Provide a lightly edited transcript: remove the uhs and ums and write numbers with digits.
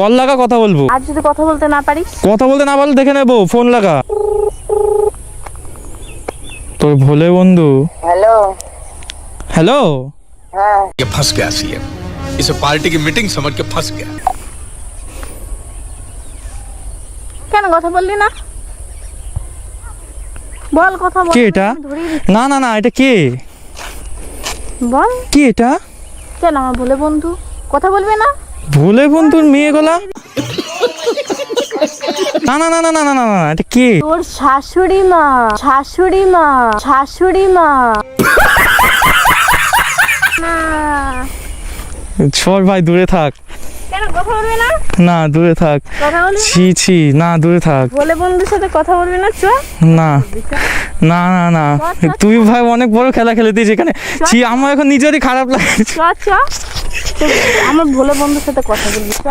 Call লাগা, কথা বলবো। আর যদি কথা বলতে না পারিস? কথা বলতে না পারলে দেখে নেবো, ফোন লাগা। তোর ভোলে বন্ধু। Hello hello. हाँ ये फंस गया सीएम, इसे पार्टी की मीटिंग समझ के फंस गया। কেন কথা বললি না? বল কথা বল। কে এটা? ধরিয়ে দিচ্ছি। না না না, এটা কে? বল। কি এটা? কেন আমার ভুলে বন্ধু? কথা বলবি না? ভোলে বন্ধুর মেয়ে গলা? না না না না না না না না, এটা কে? তোর শাশুড়ি মা, শাশুড়ি মা, শাশুড়ি মা। না। সর ভাই, দূরে থাক। কেন কথা বলবি না? না, দূরে থাক। কথা বলবি না? ছি ছি, না দূরে থাক। বলে বন্ধুর সাথে কথা বলবি না? চ। না না না না, তুই ভাই অনেক বড় খেলা খেলে দিয়েছিস এখানে। ছি, আমার এখন নিজেরই খারাপ লাগে। চ চ। আমার ভোলে বন্ধুর সাথে কথা বলবি, চ।